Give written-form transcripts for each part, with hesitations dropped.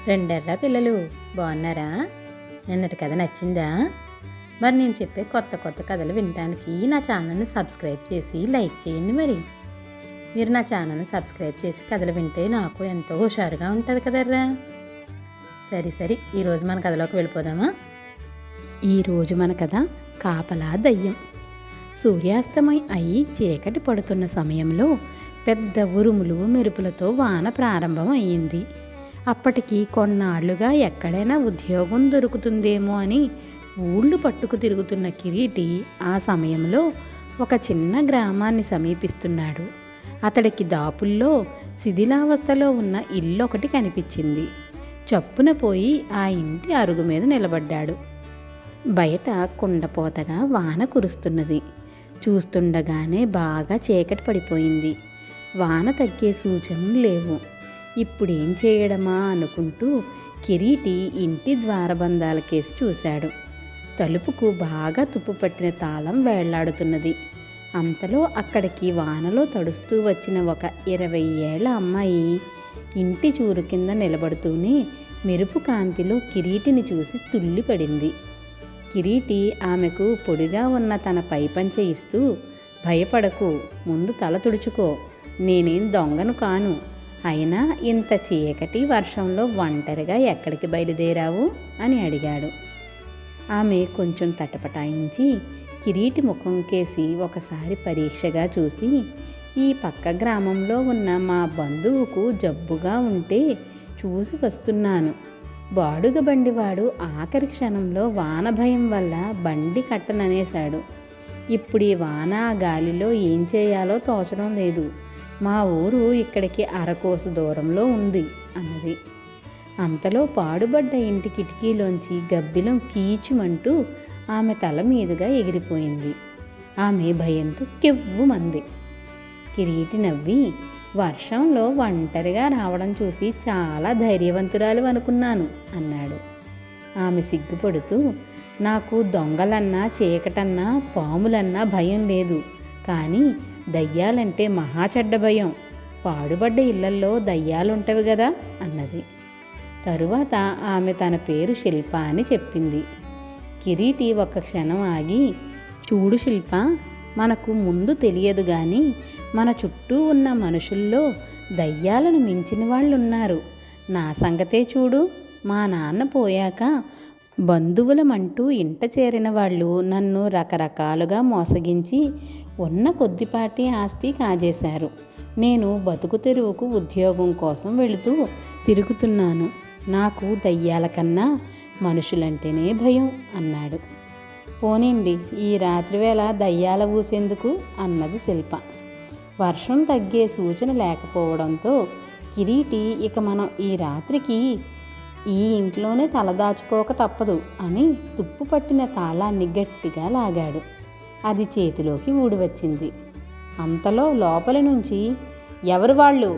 రెండెర్రా పిల్లలు బాగున్నారా? నిన్నటి కథ నచ్చిందా? మరి నేను చెప్పే కొత్త కొత్త కథలు వినడానికి నా ఛానల్ని సబ్స్క్రైబ్ చేసి లైక్ చేయండి. మరి మీరు నా ఛానల్ని సబ్స్క్రైబ్ చేసి కథలు వింటే నాకు ఎంతో హుషారుగా ఉంటుంది కదర్రా. సరే ఈరోజు మన కథలోకి వెళ్ళిపోదామా? ఈరోజు మన కథ కాపలా దయ్యం. సూర్యాస్తమయం అయి చీకటి పడుతున్న సమయంలో పెద్ద ఉరుములు మెరుపులతో వాన ప్రారంభం అయ్యింది. అప్పటికి కొన్నాళ్లుగా ఎక్కడైనా ఉద్యోగం దొరుకుతుందేమో అని ఊళ్ళు పట్టుకు తిరుగుతున్న కిరీటి ఆ సమయంలో ఒక చిన్న గ్రామాన్ని సమీపిస్తున్నాడు. అతడికి దాపుల్లో శిథిలావస్థలో ఉన్న ఇల్లు ఒకటి కనిపించింది. చప్పున పోయి ఆ ఇంటి అరుగు మీద నిలబడ్డాడు. బయట కుండపోతగా వాన కురుస్తున్నది. చూస్తుండగానే బాగా చీకటి పడిపోయింది. వాన తగ్గే సూచనలు లేవు. ఇప్పుడేం చేయడమా అనుకుంటూ కిరీటి ఇంటి ద్వారబంధాలకేసి చూశాడు. తలుపుకు బాగా తుప్పు పట్టిన తాళం వేళ్లాడుతున్నది. అంతలో అక్కడికి వానలో తడుస్తూ వచ్చిన ఒక 20 ఏళ్ల అమ్మాయి ఇంటి చూరు కింద నిలబడుతూనే మెరుపు కాంతిలో కిరీటిని చూసి తుల్లిపడింది. కిరీటి ఆమెకు పొడిగా ఉన్న తన పైపంచె ఇస్తూ, భయపడకు, ముందు తల తుడుచుకో, నేనేం దొంగను కాను, అయినా ఇంత చీకటి వర్షంలో ఒంటరిగా ఎక్కడికి బయలుదేరావు అని అడిగాడు. ఆమె కొంచెం తటపటాయించి కిరీటి ముఖం కేసి ఒకసారి పరీక్షగా చూసి, ఈ పక్క గ్రామంలో ఉన్న మా బంధువుకు జబ్బుగా ఉంటే చూసి వస్తున్నాను. బాడుగ బండివాడు ఆఖరి క్షణంలో వాన భయం వల్ల బండి కట్టననేశాడు. ఇప్పుడు ఈ వాన గాలిలో ఏం చేయాలో తోచడం లేదు. మా ఊరు ఇక్కడికి అరకోసు దూరంలో ఉంది అన్నది. అంతలో పాడుబడ్డ ఇంటి కిటికీలోంచి గబ్బిలం కీచుమంటూ ఆమె తల మీదుగా ఎగిరిపోయింది. ఆమె భయంతో కెవ్వుమంది. కిరీటి నవ్వి, వర్షంలో ఒంటరిగా రావడం చూసి చాలా ధైర్యవంతురాలు అనుకున్నాను అన్నాడు. ఆమె సిగ్గుపడుతూ, నాకు దొంగలన్నా చీకటన్నా పాములన్నా భయం లేదు, కానీ దయ్యాలంటే మహా చెడ్డ భయం. పాడుబడ్డ ఇళ్లల్లో దయ్యాలుంటవి కదా అన్నది. తరువాత ఆమె తన పేరు శిల్ప అని చెప్పింది. కిరీటి ఒక్క క్షణం ఆగి, చూడు శిల్ప, మనకు ముందు తెలియదు కానీ మన చుట్టూ ఉన్న మనుషుల్లో దయ్యాలను మించిన వాళ్ళున్నారు. నా సంగతే చూడు, మా నాన్న పోయాక బంధువులమంటూ ఇంట చేరిన వాళ్ళు నన్ను రకరకాలుగా మోసగించి ఉన్న కొద్దిపాటి ఆస్తి కాజేశారు. నేను బతుకు తెరువుకు ఉద్యోగం కోసం వెళుతూ తిరుగుతున్నాను. నాకు దయ్యాల కన్నా మనుషులంటేనే భయం అన్నాడు. పోనీండి, ఈ రాత్రివేళ దయ్యాల ఊసేందుకు అన్నది శిల్ప. వర్షం తగ్గే సూచన లేకపోవడంతో కిరీటి ఇక మనం ఈ రాత్రికి ఈ ఇంట్లోనే తలదాచుకోక తప్పదు అని తుప్పు పట్టిన తాళాన్ని గట్టిగా లాగాడు. అది చేతిలోకి ఊడి వచ్చింది. అంతలో లోపలి నుంచి, ఎవరు వాళ్ళు?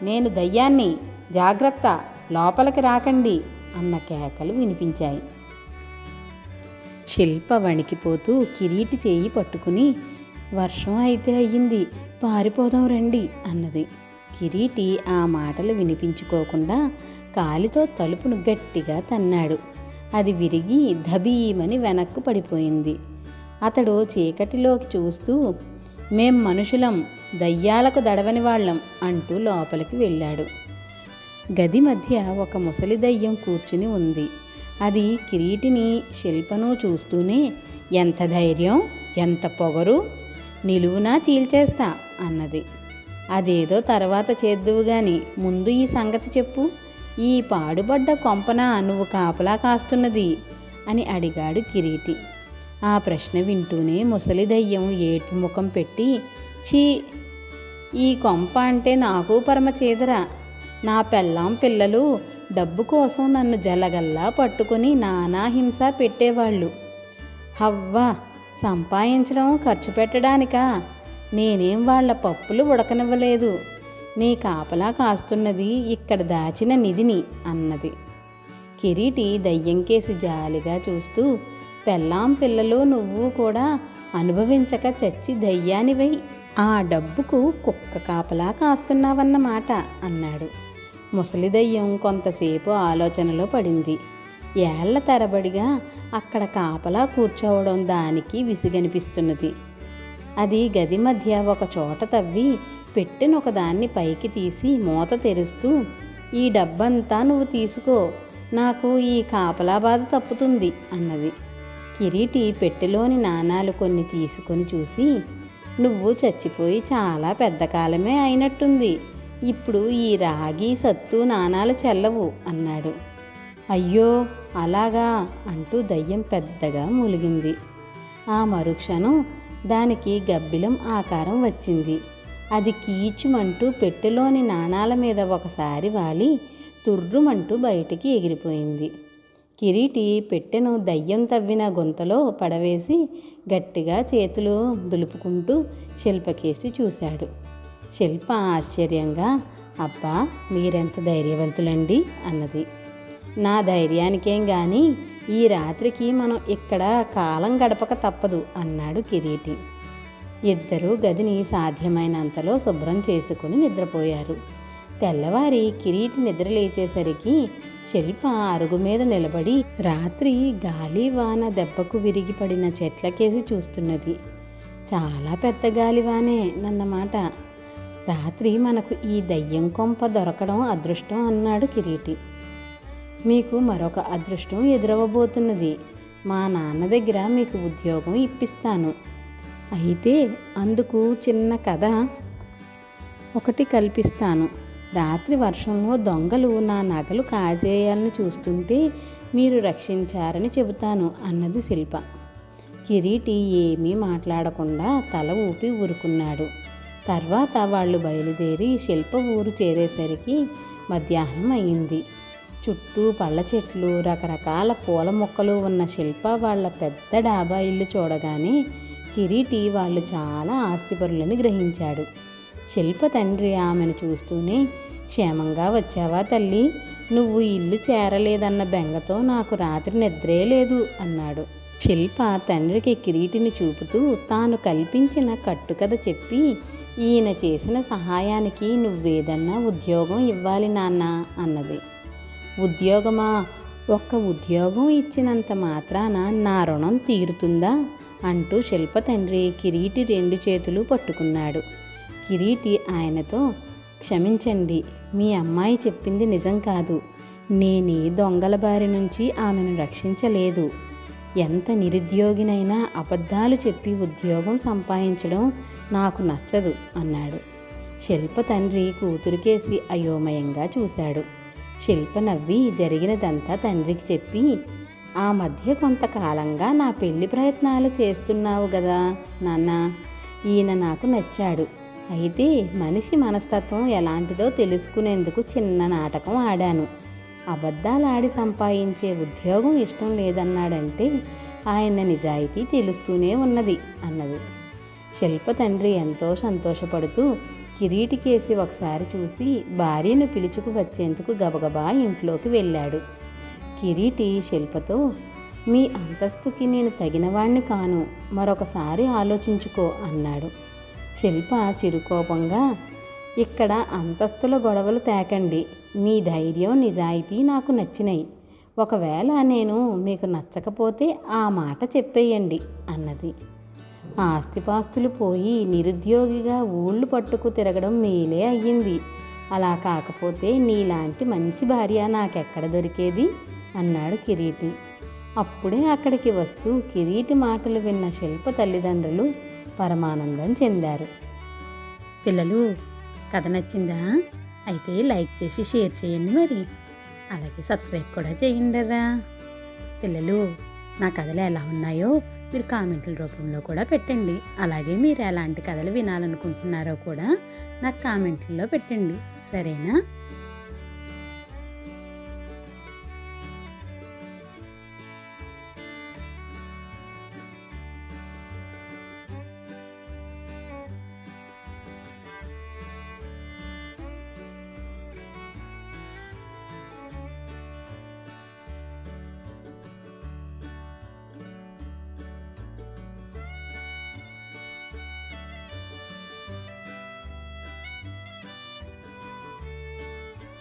నేను దయ్యాన్ని, జాగ్రత్త, లోపలికి రాకండి అన్న కేకలు వినిపించాయి. శిల్ప వణికిపోతూ కిరీటి చేయి పట్టుకుని, వర్షం అయితే అయ్యింది, పారిపోదాం రండి అన్నది. కిరీటి ఆ మాటలు వినిపించుకోకుండా కాలితో తలుపును గట్టిగా తన్నాడు. అది విరిగి ధబీమని వెనక్కు పడిపోయింది. అతడు చీకటిలోకి చూస్తూ, మేం మనుషులం, దయ్యాలకు దడవని వాళ్ళం అంటూ లోపలికి వెళ్ళాడు. గది మధ్య ఒక ముసలి దయ్యం కూర్చుని ఉంది. అది కిరీటిని శిల్పను చూస్తూనే, ఎంత ధైర్యం, ఎంత పొగరు, నిలువునా చీల్చేస్తా అన్నది. అదేదో తర్వాత చేద్దువు గాని ముందు ఈ సంగతి చెప్పు, ఈ పాడుబడ్డ కొంపన నువ్వు కాపలా కాస్తున్నది అని అడిగాడు కిరీటి. ఆ ప్రశ్న వింటూనే ముసలి దయ్యం ఏడ్పు ముఖం పెట్టి, ఛీ, ఈ కొంప అంటే నాకు పరమ చేదరా. నా పెళ్ళాం పిల్లలు డబ్బు కోసం నన్ను జలగల్లా పట్టుకొని నానా హింస పెట్టేవాళ్ళు. హవ్వా, సంపాదించడం ఖర్చు పెట్టడానికా? నేనేం వాళ్ల పప్పులు ఉడకనివ్వలేదు. నీ కాపలా కాస్తున్నది ఇక్కడ దాచిన నిధిని అన్నది. కిరీటి దయ్యంకేసి జాలిగా చూస్తూ, పెళ్ళాం పిల్లలు నువ్వు కూడా అనుభవించక చచ్చి దయ్యానివై ఆ డబ్బుకు కుక్క కాపలా కాస్తున్నావన్నమాట అన్నాడు. ముసలి దయ్యం కొంతసేపు ఆలోచనలో పడింది. ఏళ్ల తరబడిగా అక్కడ కాపలా కూర్చోవడం దానికి విసిగనిపిస్తున్నది. అది గది మధ్య ఒక చోట తవ్వి పెట్టెనొకదాన్ని పైకి తీసి మూత తెరుస్తూ, ఈ డబ్బంతా నువ్వు తీసుకో, నాకు ఈ కాపలా బాధ తప్పుతుంది అన్నది. కిరీటి పెట్టెలోని నాణాలు కొన్ని తీసుకొని చూసి, నువ్వు చచ్చిపోయి చాలా పెద్ద కాలమే అయినట్టుంది, ఇప్పుడు ఈ రాగి సత్తు నాణాలు చెల్లవు అన్నాడు. అయ్యో అలాగా అంటూ దయ్యం పెద్దగా మూలిగింది. ఆ మరుక్షణం దానికి గబ్బిలం ఆకారం వచ్చింది. అది కీచుమంటూ పెట్టెలోని నాణాల మీద ఒకసారి వాలి తుర్రుమంటూ బయటికి ఎగిరిపోయింది. కిరీటి పెట్టెను దయ్యం తవ్విన గుంతలో పడవేసి గట్టిగా చేతులు దులుపుకుంటూ శిల్పకేసి చూశాడు. శిల్ప ఆశ్చర్యంగా, అబ్బా మీరెంత ధైర్యవంతులండి అన్నది. నా ధైర్యానికేం గాని ఈ రాత్రికి మనం ఇక్కడ కాలం గడపక తప్పదు అన్నాడు కిరీటి. ఇద్దరూ గదిని సాధ్యమైనంతలో శుభ్రం చేసుకుని నిద్రపోయారు. తెల్లవారి కిరీటి నిద్ర లేచేసరికి శిల్ప అరుగు మీద నిలబడి రాత్రి గాలి వాన దెబ్బకు విరిగిపడిన చెట్లకేసి చూస్తున్నది. చాలా పెద్ద గాలివానే నన్నమాట. రాత్రి మనకు ఈ దయ్యం కొంప దొరకడం అదృష్టం అన్నాడు కిరీటి. మీకు మరొక అదృష్టం ఎదురవ్వబోతున్నది. మా నాన్న దగ్గర మీకు ఉద్యోగం ఇప్పిస్తాను. అయితే అందుకు చిన్న కథ ఒకటి కల్పిస్తాను. రాత్రి వర్షంలో దొంగలు నా నగలు కాజేయాలని చూస్తుంటే మీరు రక్షించారని చెబుతాను అన్నది శిల్ప. కిరీటి ఏమీ మాట్లాడకుండా తల ఊపి ఊరుకున్నాడు. తర్వాత వాళ్ళు బయలుదేరి శిల్ప ఊరు చేరేసరికి మధ్యాహ్నం అయింది. చుట్టూ పళ్ళ చెట్లు, రకరకాల పూల మొక్కలు ఉన్న శిల్ప వాళ్ళ పెద్ద డాబా ఇల్లు చూడగానే కిరీటి వాళ్ళు చాలా ఆస్తిపరులని గ్రహించాడు. శిల్ప తండ్రి ఆమెను చూస్తూనే, క్షేమంగా వచ్చావా తల్లి, నువ్వు ఇల్లు చేరలేదన్న బెంగతో నాకు రాత్రి నిద్రే లేదు అన్నాడు. శిల్ప తండ్రికి కిరీటిని చూపుతూ తాను కల్పించిన కట్టుకథ చెప్పి, ఈయన చేసిన సహాయానికి నువ్వేదన్నా ఉద్యోగం ఇవ్వాలి నాన్న అన్నది. ఉద్యోగమా? ఒక్క ఉద్యోగం ఇచ్చినంత మాత్రాన నా రుణం తీరుతుందా అంటూ శిల్ప తండ్రి కిరీటి 2 చేతులు పట్టుకున్నాడు. కిరీటి ఆయనతో, క్షమించండి, మీ అమ్మాయి చెప్పింది నిజం కాదు. నేనే దొంగల బారి నుంచి ఆమెను రక్షించలేదు. ఎంత నిరుద్యోగినైనా అబద్ధాలు చెప్పి ఉద్యోగం సంపాదించడం నాకు నచ్చదు అన్నాడు. శిల్ప తండ్రి కూతురికేసి అయోమయంగా చూశాడు. శిల్ప నవ్వి జరిగినదంతా తండ్రికి చెప్పి, ఆ మధ్య కొంతకాలంగా నా పెళ్లి ప్రయత్నాలు చేస్తున్నావు కదా నాన్న, ఈయన నాకు నచ్చాడు. అయితే మనిషి మనస్తత్వం ఎలాంటిదో తెలుసుకునేందుకు చిన్న నాటకం ఆడాను. అబద్ధాలాడి సంపాదించే ఉద్యోగం ఇష్టం లేదన్నాడంటే ఆయన నిజాయితీ తెలుస్తూనే ఉన్నది అన్నది. శిల్ప తండ్రి ఎంతో సంతోషపడుతూ కిరీటికేసి ఒకసారి చూసి భార్యను పిలుచుకు వచ్చేందుకు గబగబా ఇంట్లోకి వెళ్ళాడు. కిరీటి శిల్పతో, మీ అంతస్తుకి నేను తగినవాణ్ణి కాను, మరొకసారి ఆలోచించుకో అన్నాడు. శిల్ప చిరుకోపంగా, ఇక్కడ అంతస్తుల గొడవలు తేకండి, మీ ధైర్యం నిజాయితీ నాకు నచ్చినాయి. ఒకవేళ నేను మీకు నచ్చకపోతే ఆ మాట చెప్పేయండి అన్నది. ఆస్తిపాస్తులు పోయి నిరుద్యోగిగా ఊళ్ళు పట్టుకు తిరగడం మేలే అయ్యింది. అలా కాకపోతే నీలాంటి మంచి భార్య నాకెక్కడ దొరికేది అన్నాడు కిరీటి. అప్పుడే అక్కడికి వస్తూ కిరీటి మాటలు విన్న శిల్ప తల్లిదండ్రులు పరమానందం చెందారు. పిల్లలు, కథ నచ్చిందా? అయితే లైక్ చేసి షేర్ చేయండి, మరి అలాగే సబ్స్క్రైబ్ కూడా చేయండిరా. పిల్లలు, నా కథలు ఎలా ఉన్నాయో మీరు కామెంట్ల రూపంలో కూడా పెట్టండి. అలాగే మీరు ఎలాంటి కథలు వినాలనుకుంటున్నారో కూడా నాకు కామెంట్లలో పెట్టండి, సరేనా?